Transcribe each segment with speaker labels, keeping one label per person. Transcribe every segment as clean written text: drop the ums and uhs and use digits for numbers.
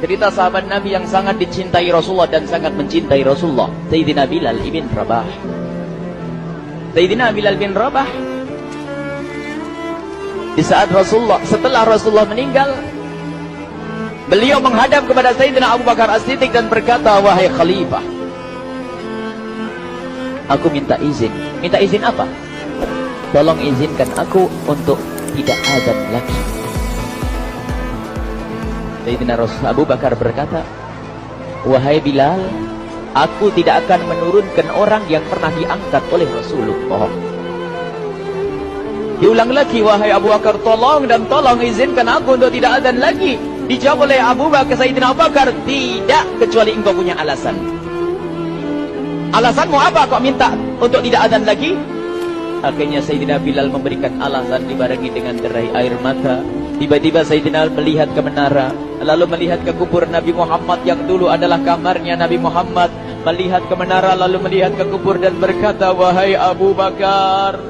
Speaker 1: Cerita sahabat Nabi yang sangat dicintai Rasulullah dan sangat mencintai Rasulullah, Sayyidina Bilal ibn Rabah. Sayyidina Bilal bin Rabah, di saat setelah Rasulullah meninggal, beliau menghadap kepada Sayyidina Abu Bakar As-Siddiq dan berkata, wahai khalifah, aku minta izin. Minta izin apa? Tolong izinkan aku untuk tidak azan lagi. Sayyidina Abu Bakar berkata, wahai Bilal, aku tidak akan menurunkan orang yang pernah diangkat oleh Rasulullah. Diulang lagi, wahai Abu Bakar, tolong dan tolong izinkan aku untuk tidak azan lagi. Dijawab oleh Abu Bakar, Sayyidina Abu Bakar, tidak, kecuali engkau punya alasan. Alasanmu apa kau minta untuk tidak azan lagi? Akhirnya Sayyidina Bilal memberikan alasan dibarengi dengan derai air mata. Tiba-tiba Sayyidina melihat ke menara, lalu melihat ke kubur Nabi Muhammad yang dulu adalah kamarnya Nabi Muhammad. Melihat ke menara, lalu melihat ke kubur dan berkata, wahai Abu Bakar,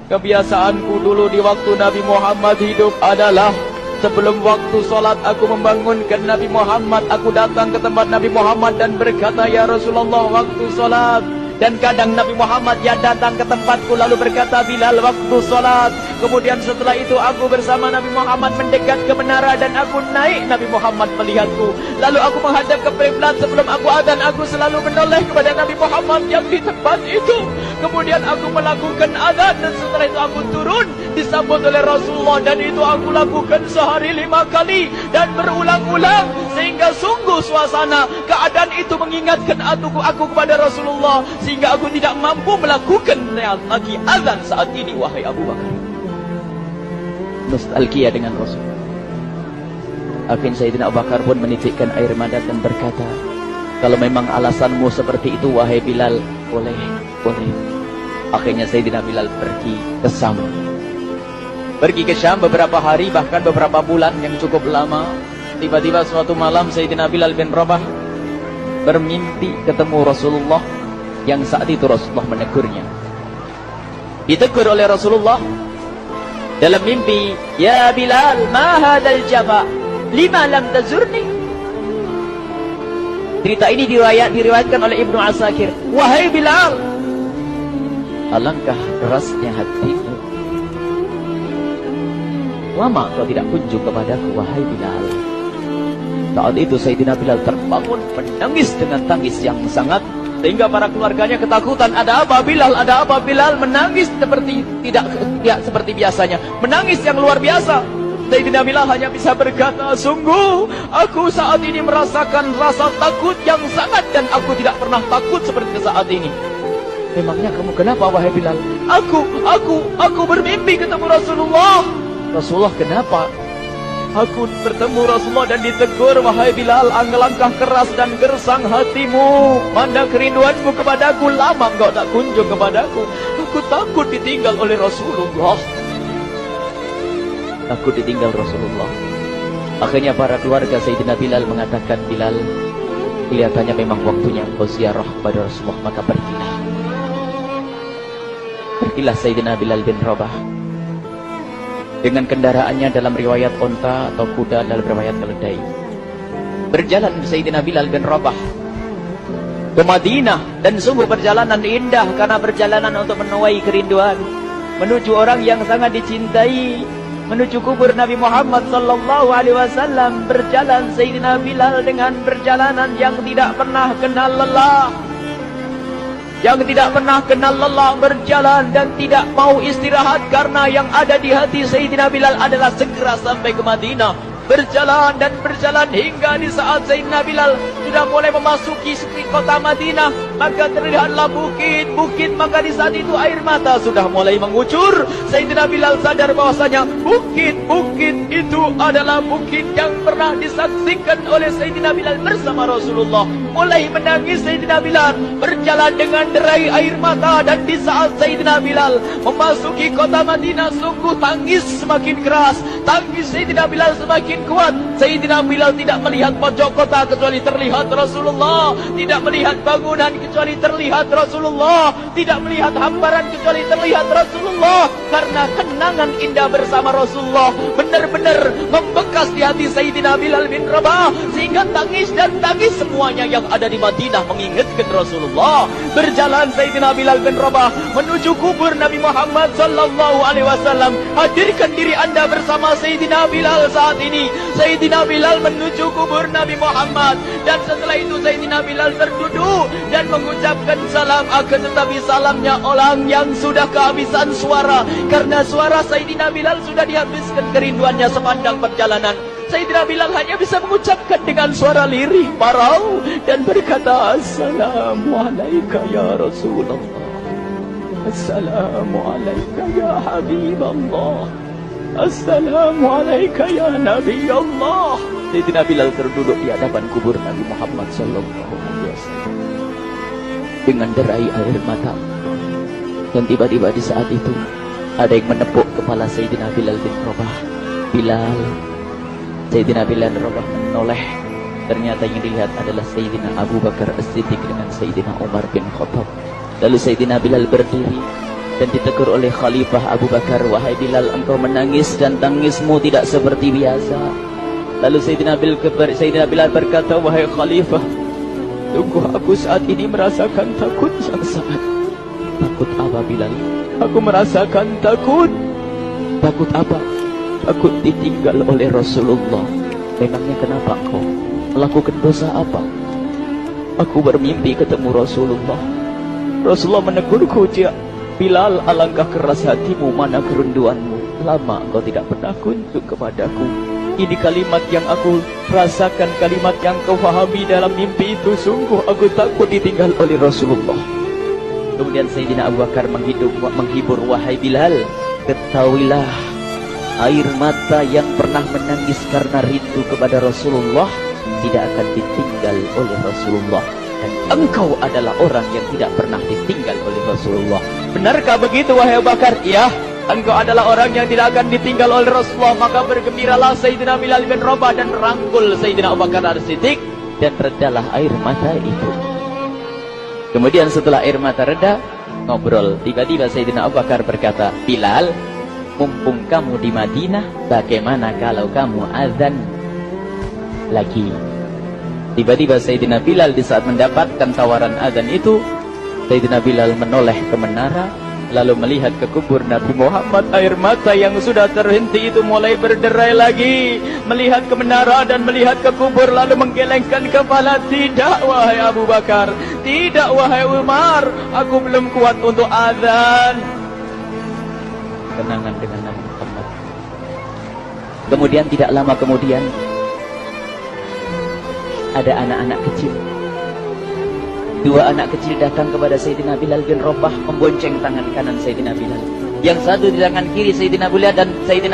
Speaker 1: kebiasaanku dulu di waktu Nabi Muhammad hidup adalah sebelum waktu sholat aku membangunkan Nabi Muhammad. Aku datang ke tempat Nabi Muhammad dan berkata, ya Rasulullah, waktu sholat. Dan kadang Nabi Muhammad ya datang ke tempatku lalu berkata, Bilal, waktu sholat. Kemudian setelah itu aku bersama Nabi Muhammad mendekat ke menara dan aku naik. Nabi Muhammad melihatku. Lalu aku menghadap ke kiblat. Sebelum aku adzan, aku selalu menoleh kepada Nabi Muhammad yang di tempat itu. Kemudian aku melakukan adzan dan setelah itu aku turun disambut oleh Rasulullah. Dan itu aku lakukan sehari 5 kali dan berulang-ulang. Sehingga sungguh suasana keadaan itu mengingatkan aku kepada Rasulullah. Sehingga aku tidak mampu melakukan lagi azan saat ini, wahai Abu Bakar. Nostalgia dengan Rasul. Akhirnya Sayyidina Abu Bakar pun menitikkan air mata dan berkata, kalau memang alasanmu seperti itu, wahai Bilal, boleh. Akhirnya Sayyidina Bilal pergi ke Syam. Pergi ke Syam beberapa hari, bahkan beberapa bulan yang cukup lama. Tiba-tiba suatu malam Sayyidina Bilal bin Rabah bermimpi ketemu Rasulullah, yang saat itu Rasulullah menegurnya. Ditegur oleh Rasulullah dalam mimpi, ya Bilal, ma hadal jafa, lima lam tazurni. Cerita ini diriwayatkan oleh Ibnu Asakir. Wahai Bilal, alangkah kerasnya hatimu, lama kau tidak kunjung kepadaku, wahai Bilal. Saat itu Sayyidina Bilal terbangun menangis dengan tangis yang sangat, sehingga para keluarganya ketakutan. Ada apa Bilal? Ada apa Bilal? Menangis seperti tidak seperti biasanya, menangis yang luar biasa. Sayyidina Bilal hanya bisa berkata, sungguh aku saat ini merasakan rasa takut yang sangat, dan aku tidak pernah takut seperti saat ini. Memangnya kamu kenapa, wahai Bilal? Aku bermimpi ketemu Rasulullah. Rasulullah, kenapa? Aku bertemu Rasulullah dan ditegur, wahai Bilal, langkah keras dan gersang hatimu. Mana kerinduanmu kepadaku, lama engkau tak kunjung kepadaku. Aku takut ditinggal oleh Rasulullah. Takut ditinggal Rasulullah. Akhirnya para keluarga Sayyidina Bilal mengatakan, Bilal, kelihatannya memang waktunya engkau ziarah kepada Rasulullah, maka pergilah. Pergilah Sayyidina Bilal bin Rabah dengan kendaraannya, dalam riwayat onta atau kuda, dalam riwayat keledai. Berjalan Sayyidina Bilal bin Rabah ke Madinah, dan sungguh perjalanan indah karena perjalanan untuk menuai kerinduan, menuju orang yang sangat dicintai, menuju kubur Nabi Muhammad sallallahu alaihi wasallam. Berjalan Sayyidina Bilal dengan perjalanan yang tidak pernah kenal lelah, yang tidak pernah kenal lelah, berjalan dan tidak mau istirahat, karena yang ada di hati Sayyidina Bilal adalah segera sampai ke Madinah. Berjalan dan berjalan hingga di saat Sayyidina Bilal sudah mulai memasuki kota Madinah, maka terlihatlah bukit-bukit. Maka di saat itu air mata sudah mulai mengucur. Sayyidina Bilal sadar bahwasanya bukit-bukit itu adalah bukit yang pernah disaksikan oleh Sayyidina Bilal bersama Rasulullah. Mulai menangis Sayyidina Bilal, berjalan dengan derai air mata. Dan di saat Sayyidina Bilal memasuki kota Madinah, sungguh tangis semakin keras, tangis Sayyidina Bilal semakin kuat. Sayyidina Bilal tidak melihat pojok kota, kecuali terlihat terlihat Rasulullah, tidak melihat bangunan kecuali terlihat Rasulullah, tidak melihat hamparan kecuali terlihat Rasulullah, karena kenangan indah bersama Rasulullah benar-benar membekas di hati Sayyidina Bilal bin Rabah, sehingga tangis dan tangis semuanya yang ada di Madinah mengingatkan Rasulullah. Berjalan Sayyidina Bilal bin Rabah menuju kubur Nabi Muhammad sallallahu alaihi wasallam. Hadirkan diri Anda bersama Sayyidina Bilal saat ini. Sayyidina Bilal menuju kubur Nabi Muhammad, dan setelah itu Sayyidina Bilal terduduk dan mengucapkan salam, akan tetapi salamnya orang yang sudah kehabisan suara, karena suara Sayyidina Bilal sudah dihabiskan kerinduannya sepanjang perjalanan. Sayyidina Bilal hanya bisa mengucapkan dengan suara lirih parau dan berkata, Assalamualaikum ya Rasulullah, Assalamualaikum ya Habiballah, Assalamualaikum ya Nabi Allah. Sayyidina Bilal terduduk di hadapan kubur Nabi Muhammad sallallahu alaihi wasallam dengan derai air mata. Dan tiba-tiba di saat itu ada yang menepuk kepala Sayyidina Bilal bin Rabah. Bilal. Sayyidina Bilal bin Rabah menoleh. Ternyata yang dilihat adalah Sayyidina Abu Bakar As-Siddiq dengan Sayyidina Umar bin Khattab. Lalu Sayyidina Bilal berdiri dan ditegur oleh Khalifah Abu Bakar, wahai Bilal, engkau menangis dan tangismu tidak seperti biasa. Lalu Sayyidina Bilal berkata, wahai Khalifah, sungguh aku saat ini merasakan takut yang sangat. Takut apa Bilal? Aku merasakan takut. Takut apa? Takut ditinggal oleh Rasulullah. Memangnya kenapa engkau melakukan dosa apa? Aku bermimpi ketemu Rasulullah. Rasulullah menegurku, Bilal, alangkah keras hatimu, mana kerinduanmu. Lama engkau tidak pernah kunjung kepadaku. Ini kalimat yang aku rasakan, kalimat yang kau fahami dalam mimpi itu. Sungguh aku takut ditinggal oleh Rasulullah. Kemudian Sayyidina Abu Bakar menghibur, wahai Bilal, ketahuilah, air mata yang pernah menangis karena rindu kepada Rasulullah tidak akan ditinggal oleh Rasulullah. Dan engkau adalah orang yang tidak pernah ditinggal oleh Rasulullah. Benarkah begitu wahai Abu Bakar? Ya, engkau adalah orang yang tidak akan ditinggal oleh Rasulullah. Maka bergembiralah Sayyidina Bilal bin Rabah dan rangkul Sayyidina Abu Bakar As-Siddiq, dan redalah air mata itu. Kemudian setelah air mata reda, ngobrol. Tiba-tiba Sayyidina Abu Bakar berkata, Bilal, mumpung kamu di Madinah, bagaimana kalau kamu azan lagi? Tiba-tiba Sayyidina Bilal di saat mendapatkan tawaran azan itu, Sayyidina Bilal menoleh ke menara, lalu melihat ke kubur Nabi Muhammad. Air mata yang sudah terhenti itu mulai berderai lagi. Melihat ke menara dan melihat ke kubur, lalu menggelengkan kepala. Tidak wahai Abu Bakar, tidak wahai Umar, aku belum kuat untuk azan. Kenangan dengan Nabi Muhammad. Kemudian tidak lama kemudian ada anak-anak kecil. Dua anak kecil datang kepada Sayyidina Bilal bin Rabah, membonceng tangan kanan Sayyidina Bilal. Yang satu di tangan kiri Sayyidina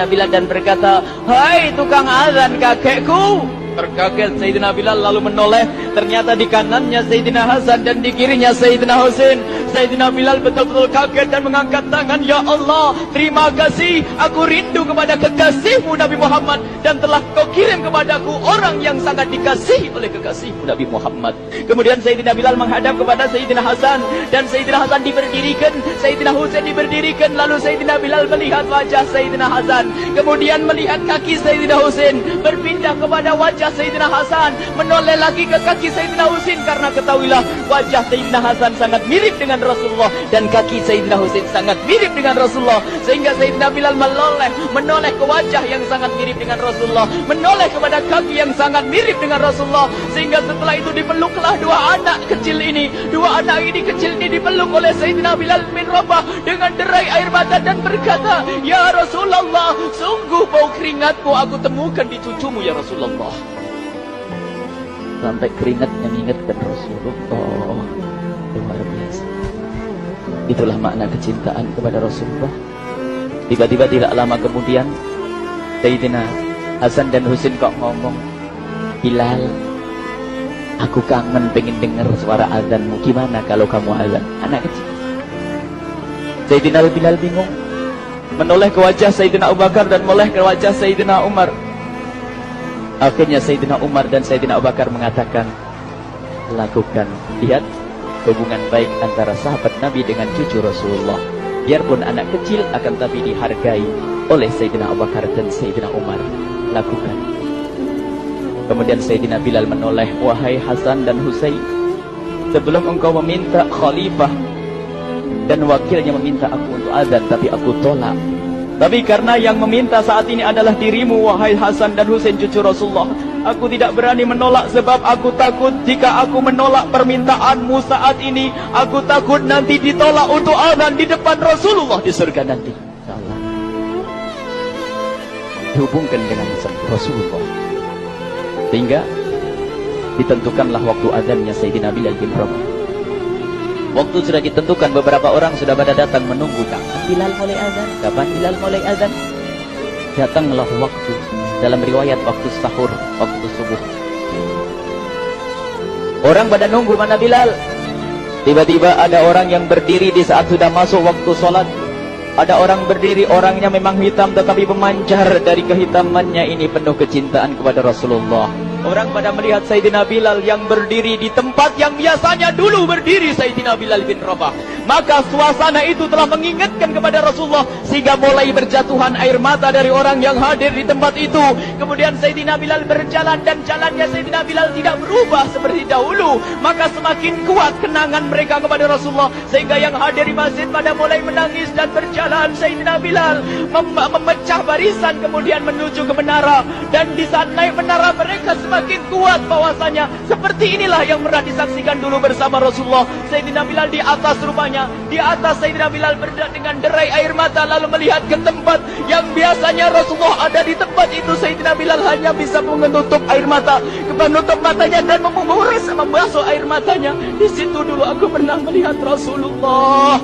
Speaker 1: Bilal dan berkata, hai tukang azan kakekku. Terkaget Sayyidina Bilal lalu menoleh. Ternyata di kanannya Sayyidina Hasan dan di kirinya Sayyidina Husain. Sayyidina Bilal betul-betul kaget dan mengangkat tangan. Ya Allah, terima kasih. Aku rindu kepada kekasihmu Nabi Muhammad, dan telah kau kirim kepadaku orang yang sangat dikasihi oleh kekasihmu Nabi Muhammad. Kemudian Sayyidina Bilal menghadap kepada Sayyidina Hasan, dan Sayyidina Hasan diberdirikan, Sayyidina Husain diberdirikan. Lalu Sayyidina Bilal melihat wajah Sayyidina Hasan, kemudian melihat kaki Sayyidina Husain, berpindah kepada wajah Sayyidina Hasan, menoleh lagi ke kaki Sayyidina Husain, karena ketahuilah wajah Sayyidina Hasan sangat mirip dengan Rasulullah dan kaki Sayyidina Husain sangat mirip dengan Rasulullah, sehingga Sayyidina Bilal menoleh ke wajah yang sangat mirip dengan Rasulullah, menoleh kepada kaki yang sangat mirip dengan Rasulullah, sehingga setelah itu dipeluklah dua anak kecil ini. Dua anak ini kecil ini dipeluk oleh Sayyidina Bilal bin Rabah dengan derai air mata dan berkata, ya Rasulullah, sungguh bau keringatmu aku temukan di cucumu ya Rasulullah. Sampai keringat mengingatkan Rasulullah. Luar biasa. Itulah makna kecintaan kepada Rasulullah. Tiba-tiba tidak lama kemudian Sayyidina Hasan dan Husain kok ngomong, Bilal, aku kangen pengen dengar suara azanmu. Gimana kalau kamu azan? Anak kecil. Sayyidina Bilal bingung, menoleh ke wajah Sayyidina Abu Bakar dan menoleh ke wajah Sayyidina Umar. Akhirnya Sayyidina Umar dan Sayyidina Abu Bakar mengatakan, lakukan. Lihat hubungan baik antara sahabat Nabi dengan cucu Rasulullah. Biarpun anak kecil akan tapi dihargai oleh Sayyidina Abu Bakar dan Sayyidina Umar. Lakukan. Kemudian Sayyidina Bilal menoleh, wahai Hasan dan Husain, sebelum engkau meminta khalifah dan wakilnya meminta aku untuk azan, tapi aku tolak. Tapi karena yang meminta saat ini adalah dirimu, wahai Hasan dan Husain cucu Rasulullah, aku tidak berani menolak sebab aku takut jika aku menolak permintaanmu saat ini, aku takut nanti ditolak untuk azan di depan Rasulullah di surga nanti. Insyaallah. Dihubungkan dengan Rasulullah. Sehingga ditentukanlah waktu azannya Sayyidina Bilal bin Rabah. Waktu sudah ditentukan, beberapa orang sudah pada datang menunggu. Kapan Bilal mulai azan? Kapan Bilal mulai azan? Datanglah waktu. Dalam riwayat waktu sahur, waktu subuh. Orang pada nunggu mana Bilal. Tiba-tiba ada orang yang berdiri di saat sudah masuk waktu sholat. Ada orang berdiri, orangnya memang hitam tetapi memancar dari kehitamannya ini penuh kecintaan kepada Rasulullah. Orang pada melihat Sayyidina Bilal yang berdiri di tempat yang biasanya dulu berdiri Sayyidina Bilal bin Rabah. Maka suasana itu telah mengingatkan kepada Rasulullah sehingga mulai berjatuhan air mata dari orang yang hadir di tempat itu. Kemudian Sayyidina Bilal berjalan dan jalannya Sayyidina Bilal tidak berubah seperti dahulu. Maka semakin kuat kenangan mereka kepada Rasulullah sehingga yang hadir di masjid pada mulai menangis dan berjalan. Sayyidina Bilal memecah barisan kemudian menuju ke menara, dan di saat naik menara mereka semakin kuat bahwasanya seperti inilah yang pernah disaksikan dulu bersama Rasulullah. Sayyidina Bilal di atas rupanya, di atas Sayyidina Bilal berada dengan derai air mata lalu melihat ke tempat yang biasanya Rasulullah ada di tempat itu. Sayyidina Bilal hanya bisa menutup air mata, menutup matanya dan membasuh air matanya. Di situ dulu aku pernah melihat Rasulullah.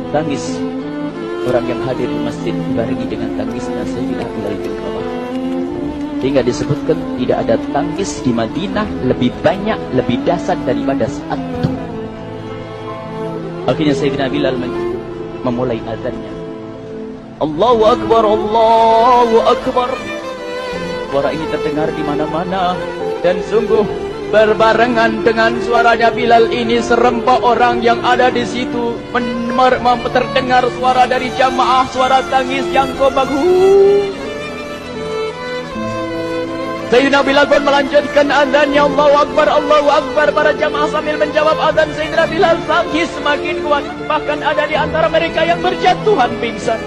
Speaker 1: Tangis orang yang hadir di masjid dibarengi dengan tangisnya Sayyidina Bilal bin Rabah. Sehingga disebutkan tidak ada tangis di Madinah lebih banyak, lebih dahsyat daripada saat itu. Akhirnya Sayyidina Bilal memulai azannya. Allahu Akbar, Allahu Akbar. Suara ini terdengar di mana-mana dan sungguh berbarengan dengan suaranya Bilal ini serempak orang yang ada di situ terdengar suara dari jamaah, suara tangis yang bagus. Sayyidina Bilal pun melanjutkan azannya, Allahu Akbar, Allahu Akbar. Para jamaah sambil menjawab azan Sayyidina Bilal, tangis semakin kuat. Bahkan ada di antara mereka yang berjatuhan pingsan.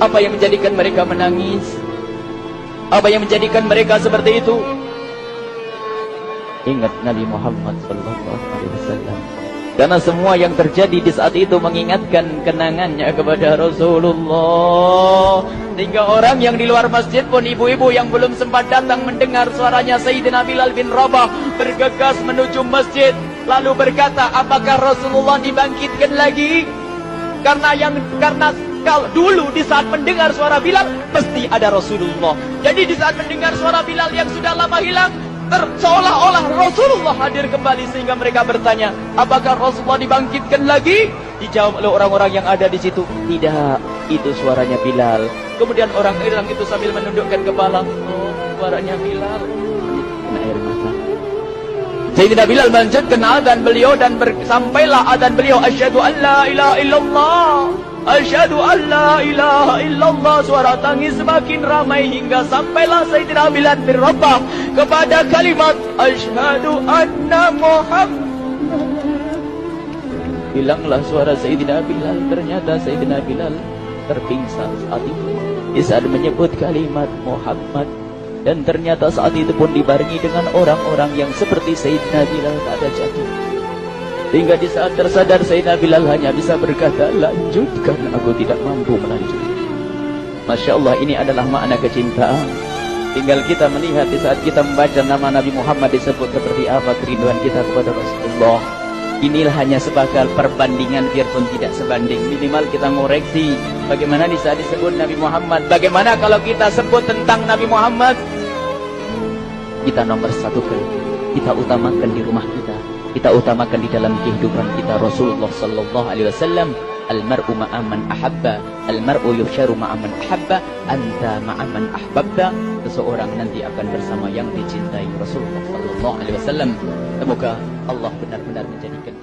Speaker 1: Apa yang menjadikan mereka menangis? Apa yang menjadikan mereka seperti itu? Ingat Nabi Muhammad SAW. Karena semua yang terjadi di saat itu mengingatkan kenangannya kepada Rasulullah. Sehingga orang yang di luar masjid pun, ibu-ibu yang belum sempat datang mendengar suaranya Sayyidina Bilal bin Rabah, bergegas menuju masjid lalu berkata, apakah Rasulullah dibangkitkan lagi? Karena kalau dulu di saat mendengar suara Bilal pasti ada Rasulullah. Jadi di saat mendengar suara Bilal yang sudah lama hilang, seolah-olah Rasulullah hadir kembali, sehingga mereka bertanya, apakah Rasulullah dibangkitkan lagi? Dijawab oleh orang-orang yang ada di situ, tidak, itu suaranya Bilal. Kemudian orang itu sambil menundukkan kepala, oh, suaranya Bilal. Kena air mata. Sayyidina Bilal melanjutkan azan beliau dan sampailah azan beliau, asyhadu an la ilaha illallah, asyhadu an la ilaha illallah. Suara tangis semakin ramai hingga sampailah Sayyidina Bilal bin Rabah kepada kalimat asyhadu anna Muhammad. Hilanglah suara Sayyidina Bilal. Ternyata Sayyidina Bilal terpingsan saat itu di saat menyebut kalimat Muhammad. Dan ternyata saat itu pun dibarengi dengan orang-orang yang seperti Sayyidina Bilal tak ada jatuh. Hingga di saat tersadar Sayyidina Bilal hanya bisa berkata, lanjutkan, aku tidak mampu melanjutkan. Masya Allah, ini adalah makna kecintaan. Tinggal kita melihat di saat kita membaca nama Nabi Muhammad disebut seperti apa kerinduan kita kepada Rasulullah. Inilah hanya sebagai perbandingan, biarpun tidak sebanding. Minimal kita ngoreksi bagaimana di saat disebut Nabi Muhammad. Bagaimana kalau kita sebut tentang Nabi Muhammad, kita nomor satukan, kita utamakan di rumah kita, kita utamakan di dalam kehidupan kita Rasulullah Sallallahu Alaihi Wasallam. Al-mar'u ma'aman ahabba, al-mar'u yuhsyaru ma'aman ahabba, anta ma'aman ahbabta. Seseorang nanti akan bersama yang dicintai Rasulullah sallallahu alaihi wasallam. Semoga Allah benar-benar menjadikan